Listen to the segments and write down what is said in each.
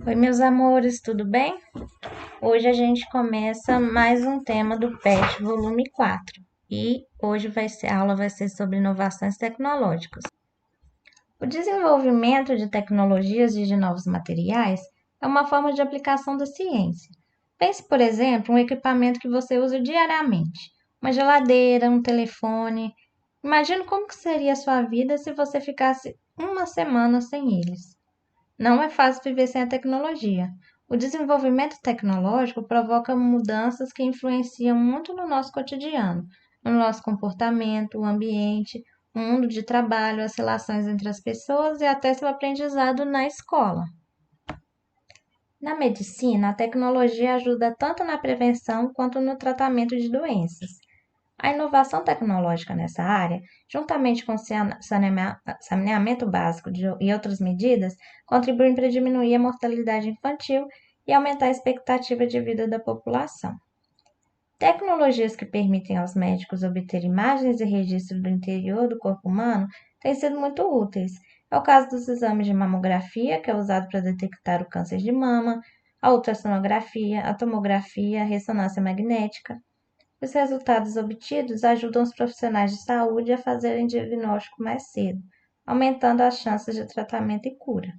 Oi, meus amores, tudo bem? Hoje a gente começa mais um tema do PET, volume 4. E hoje a aula vai ser sobre inovações tecnológicas. O desenvolvimento de tecnologias e de novos materiais é uma forma de aplicação da ciência. Pense, por exemplo, um equipamento que você usa diariamente, uma geladeira, um telefone. Imagine como que seria a sua vida se você ficasse uma semana sem eles. Não é fácil viver sem a tecnologia. O desenvolvimento tecnológico provoca mudanças que influenciam muito no nosso cotidiano, no nosso comportamento, o ambiente, o mundo de trabalho, as relações entre as pessoas e até seu aprendizado na escola. Na medicina, a tecnologia ajuda tanto na prevenção quanto no tratamento de doenças. A inovação tecnológica nessa área, juntamente com o saneamento básico e outras medidas, contribuem para diminuir a mortalidade infantil e aumentar a expectativa de vida da população. Tecnologias que permitem aos médicos obter imagens e registros do interior do corpo humano têm sido muito úteis. É o caso dos exames de mamografia, que é usado para detectar o câncer de mama, a ultrassonografia, a tomografia, a ressonância magnética. Os resultados obtidos ajudam os profissionais de saúde a fazerem diagnóstico mais cedo, aumentando as chances de tratamento e cura.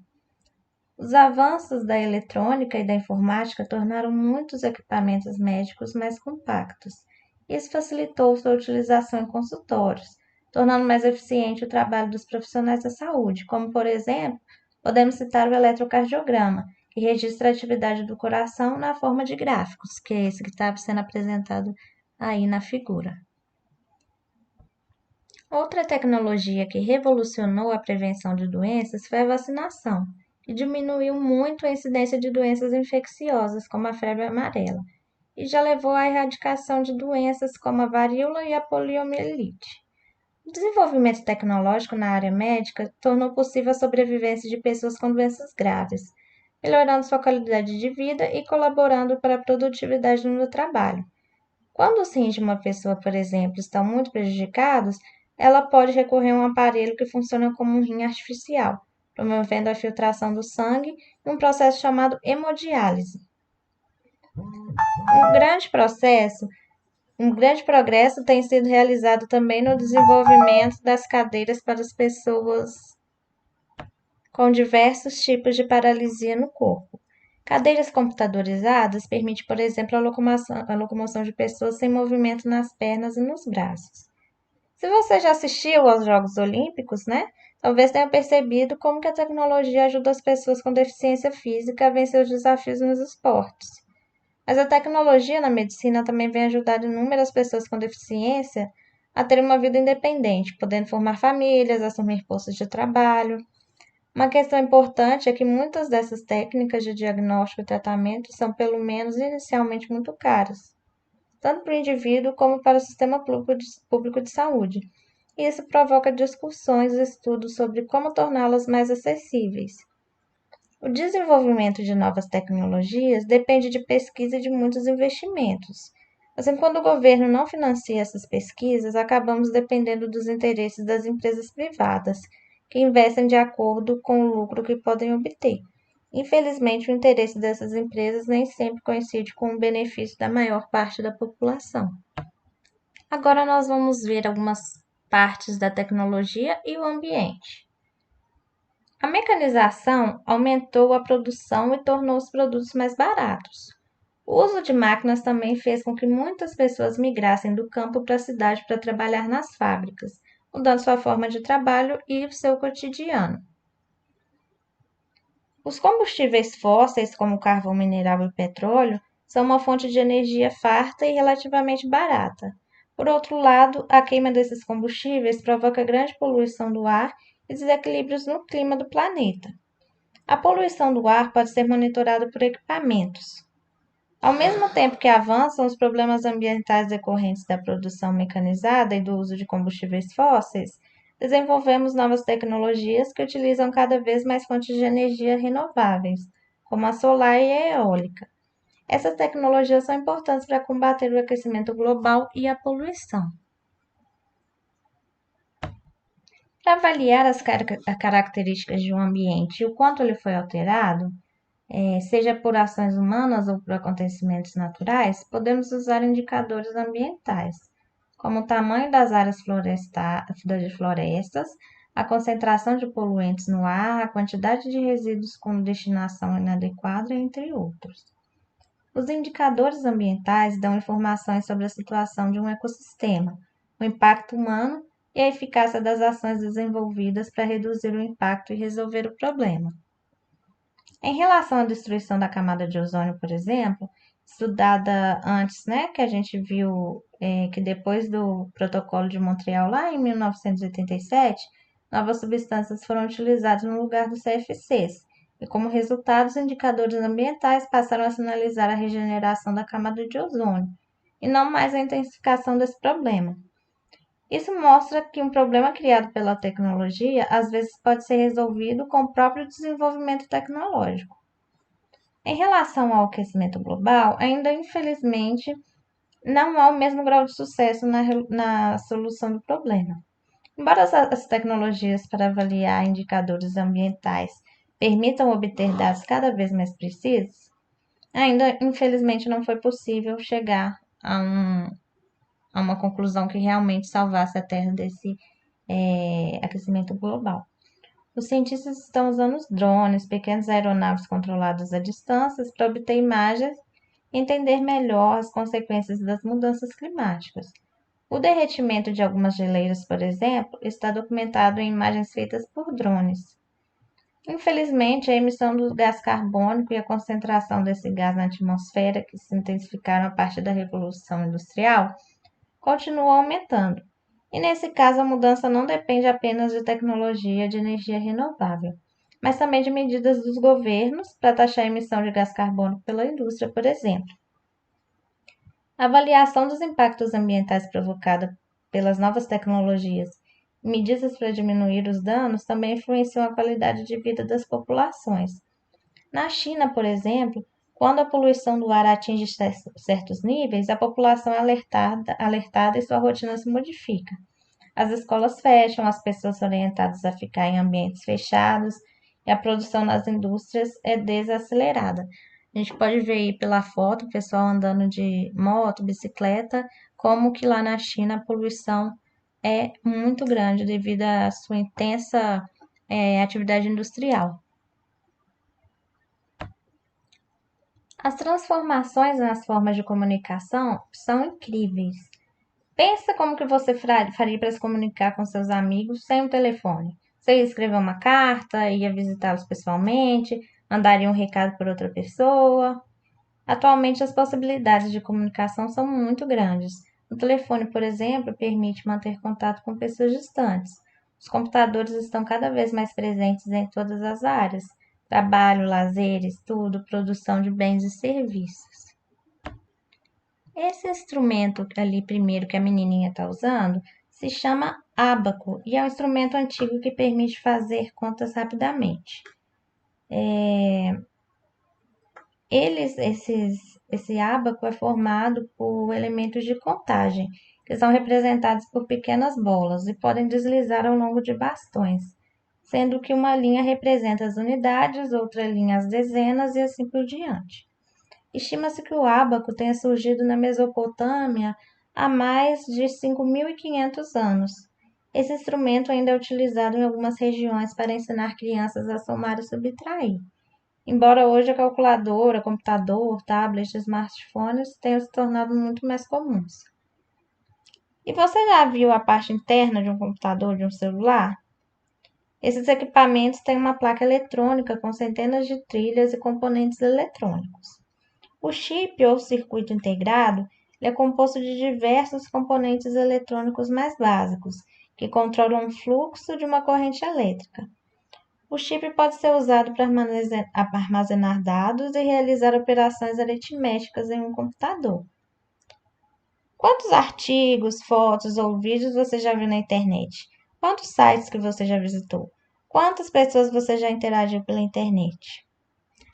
Os avanços da eletrônica e da informática tornaram muitos equipamentos médicos mais compactos. Isso facilitou sua utilização em consultórios, tornando mais eficiente o trabalho dos profissionais da saúde, como, por exemplo, podemos citar o eletrocardiograma, que registra a atividade do coração na forma de gráficos, que é esse que está sendo apresentado aí na figura. Outra tecnologia que revolucionou a prevenção de doenças foi a vacinação, que diminuiu muito a incidência de doenças infecciosas, como a febre amarela, e já levou à erradicação de doenças como a varíola e a poliomielite. O desenvolvimento tecnológico na área médica tornou possível a sobrevivência de pessoas com doenças graves, melhorando sua qualidade de vida e colaborando para a produtividade no trabalho. Quando os rins de uma pessoa, por exemplo, estão muito prejudicados, ela pode recorrer a um aparelho que funciona como um rim artificial, promovendo a filtração do sangue em um processo chamado hemodiálise. Um grande processo, um grande progresso tem sido realizado também no desenvolvimento das cadeiras para as pessoas com diversos tipos de paralisia no corpo. Cadeiras computadorizadas permitem, por exemplo, a locomoção de pessoas sem movimento nas pernas e nos braços. Se você já assistiu aos Jogos Olímpicos, né? Talvez tenha percebido como que a tecnologia ajuda as pessoas com deficiência física a vencer os desafios nos esportes. Mas a tecnologia na medicina também vem ajudar inúmeras pessoas com deficiência a terem uma vida independente, podendo formar famílias, assumir postos de trabalho. Uma questão importante é que muitas dessas técnicas de diagnóstico e tratamento são, pelo menos inicialmente, muito caras, tanto para o indivíduo como para o sistema público de saúde. E isso provoca discussões e estudos sobre como torná-las mais acessíveis. O desenvolvimento de novas tecnologias depende de pesquisa e de muitos investimentos. Assim, quando o governo não financia essas pesquisas, acabamos dependendo dos interesses das empresas privadas, que investem de acordo com o lucro que podem obter. Infelizmente, o interesse dessas empresas nem sempre coincide com o benefício da maior parte da população. Agora nós vamos ver algumas partes da tecnologia e o ambiente. A mecanização aumentou a produção e tornou os produtos mais baratos. O uso de máquinas também fez com que muitas pessoas migrassem do campo para a cidade para trabalhar nas fábricas, mudando sua forma de trabalho e o seu cotidiano. Os combustíveis fósseis, como o carvão mineral e o petróleo, são uma fonte de energia farta e relativamente barata. Por outro lado, a queima desses combustíveis provoca grande poluição do ar e desequilíbrios no clima do planeta. A poluição do ar pode ser monitorada por equipamentos. Ao mesmo tempo que avançam os problemas ambientais decorrentes da produção mecanizada e do uso de combustíveis fósseis, desenvolvemos novas tecnologias que utilizam cada vez mais fontes de energia renováveis, como a solar e a eólica. Essas tecnologias são importantes para combater o aquecimento global e a poluição. Para avaliar as características de um ambiente e o quanto ele foi alterado, seja por ações humanas ou por acontecimentos naturais, podemos usar indicadores ambientais, como o tamanho das áreas de florestas, a concentração de poluentes no ar, a quantidade de resíduos com destinação inadequada, entre outros. Os indicadores ambientais dão informações sobre a situação de um ecossistema, o impacto humano e a eficácia das ações desenvolvidas para reduzir o impacto e resolver o problema. Em relação à destruição da camada de ozônio, por exemplo, estudada antes, né, que a gente viu que depois do Protocolo de Montreal, lá em 1987, novas substâncias foram utilizadas no lugar dos CFCs, e como resultado, os indicadores ambientais passaram a sinalizar a regeneração da camada de ozônio, e não mais a intensificação desse problema. Isso mostra que um problema criado pela tecnologia às vezes pode ser resolvido com o próprio desenvolvimento tecnológico. Em relação ao aquecimento global, ainda infelizmente não há o mesmo grau de sucesso na solução do problema. Embora as tecnologias para avaliar indicadores ambientais permitam obter dados cada vez mais precisos, ainda infelizmente não foi possível chegar a uma conclusão que realmente salvasse a Terra desse aquecimento global. Os cientistas estão usando os drones, pequenas aeronaves controladas à distância, para obter imagens e entender melhor as consequências das mudanças climáticas. O derretimento de algumas geleiras, por exemplo, está documentado em imagens feitas por drones. Infelizmente, a emissão do gás carbônico e a concentração desse gás na atmosfera, que se intensificaram a partir da Revolução Industrial, continuam aumentando. E nesse caso, a mudança não depende apenas de tecnologia de energia renovável, mas também de medidas dos governos para taxar a emissão de gás carbônico pela indústria, por exemplo. A avaliação dos impactos ambientais provocada pelas novas tecnologias e medidas para diminuir os danos também influenciam a qualidade de vida das populações. Na China, por exemplo, quando a poluição do ar atinge certos níveis, a população é alertada e sua rotina se modifica. As escolas fecham, as pessoas são orientadas a ficar em ambientes fechados e a produção nas indústrias é desacelerada. A gente pode ver aí pela foto o pessoal andando de moto, bicicleta, como que lá na China a poluição é muito grande devido à sua intensa atividade industrial. As transformações nas formas de comunicação são incríveis. Pensa como que você faria para se comunicar com seus amigos sem o telefone. Você ia escrever uma carta, ia visitá-los pessoalmente, mandaria um recado para outra pessoa. Atualmente, as possibilidades de comunicação são muito grandes. O telefone, por exemplo, permite manter contato com pessoas distantes. Os computadores estão cada vez mais presentes em todas as áreas: trabalho, lazer, estudo, produção de bens e serviços. Esse instrumento ali primeiro que a menininha está usando se chama ábaco e é um instrumento antigo que permite fazer contas rapidamente. Esse ábaco é formado por elementos de contagem, que são representados por pequenas bolas e podem deslizar ao longo de bastões, sendo que uma linha representa as unidades, outra linha as dezenas e assim por diante. Estima-se que o ábaco tenha surgido na Mesopotâmia há mais de 5.500 anos. Esse instrumento ainda é utilizado em algumas regiões para ensinar crianças a somar e subtrair. Embora hoje a calculadora, computador, tablet e smartphones tenham se tornado muito mais comuns. E você já viu a parte interna de um computador, de um celular? Esses equipamentos têm uma placa eletrônica com centenas de trilhas e componentes eletrônicos. O chip ou circuito integrado é composto de diversos componentes eletrônicos mais básicos, que controlam o fluxo de uma corrente elétrica. O chip pode ser usado para armazenar dados e realizar operações aritméticas em um computador. Quantos artigos, fotos ou vídeos você já viu na internet? Quantos sites que você já visitou? Quantas pessoas você já interagiu pela internet?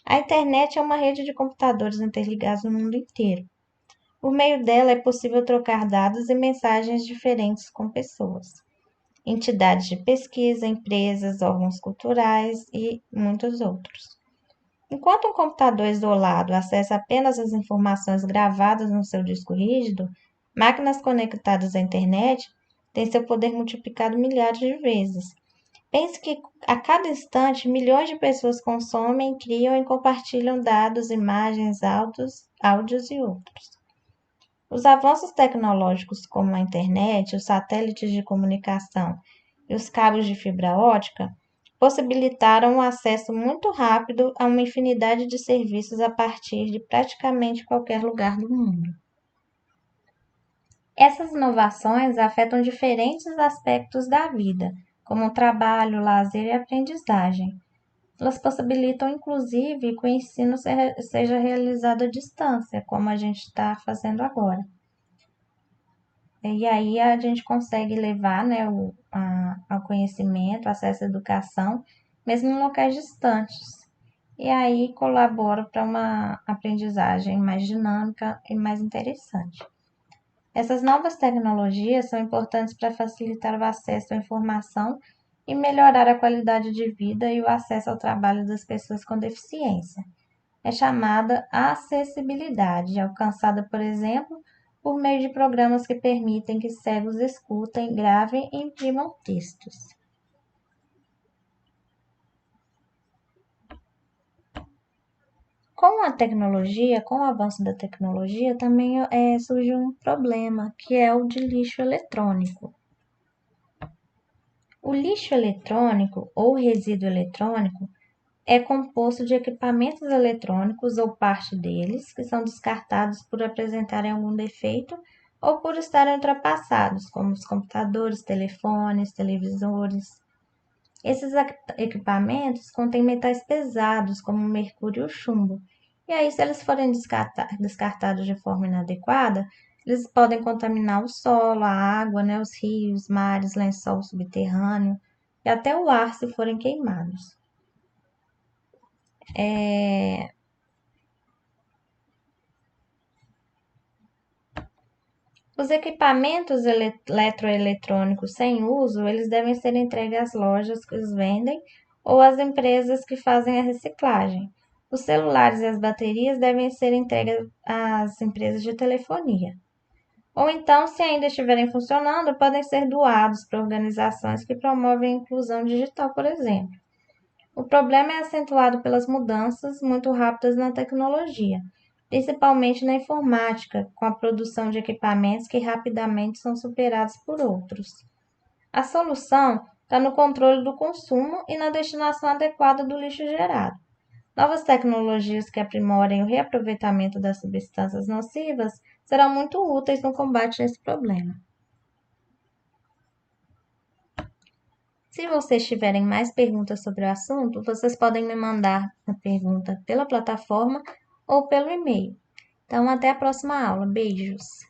A internet é uma rede de computadores interligados no mundo inteiro. Por meio dela é possível trocar dados e mensagens diferentes com pessoas, entidades de pesquisa, empresas, órgãos culturais e muitos outros. Enquanto um computador isolado acessa apenas as informações gravadas no seu disco rígido, máquinas conectadas à internet têm seu poder multiplicado milhares de vezes. Pense que a cada instante milhões de pessoas consomem, criam e compartilham dados, imagens, áudios e outros. Os avanços tecnológicos como a internet, os satélites de comunicação e os cabos de fibra ótica possibilitaram um acesso muito rápido a uma infinidade de serviços a partir de praticamente qualquer lugar do mundo. Essas inovações afetam diferentes aspectos da vida, como o trabalho, lazer e aprendizagem. Elas possibilitam, inclusive, que o ensino seja realizado à distância, como a gente está fazendo agora. E aí a gente consegue levar, né, ao conhecimento, acesso à educação, mesmo em locais distantes. E aí colabora para uma aprendizagem mais dinâmica e mais interessante. Essas novas tecnologias são importantes para facilitar o acesso à informação e melhorar a qualidade de vida e o acesso ao trabalho das pessoas com deficiência. É chamada acessibilidade, alcançada, por exemplo, por meio de programas que permitem que cegos escutem, gravem e imprimam textos. Com o avanço da tecnologia, também surge um problema, que é o de lixo eletrônico. O lixo eletrônico ou resíduo eletrônico é composto de equipamentos eletrônicos ou parte deles, que são descartados por apresentarem algum defeito ou por estarem ultrapassados, como os computadores, telefones, televisores. Esses equipamentos contêm metais pesados, como o mercúrio e o chumbo. E aí, se eles forem descartados de forma inadequada, eles podem contaminar o solo, a água, né, os rios, mares, lençol subterrâneo e até o ar se forem queimados. Os equipamentos eletroeletrônicos sem uso, eles devem ser entregues às lojas que os vendem ou às empresas que fazem a reciclagem. Os celulares e as baterias devem ser entregues às empresas de telefonia. Ou então, se ainda estiverem funcionando, podem ser doados para organizações que promovem a inclusão digital, por exemplo. O problema é acentuado pelas mudanças muito rápidas na tecnologia, principalmente na informática, com a produção de equipamentos que rapidamente são superados por outros. A solução está no controle do consumo e na destinação adequada do lixo gerado. Novas tecnologias que aprimorem o reaproveitamento das substâncias nocivas serão muito úteis no combate a esse problema. Se vocês tiverem mais perguntas sobre o assunto, vocês podem me mandar a pergunta pela plataforma ou pelo e-mail. Então, até a próxima aula. Beijos!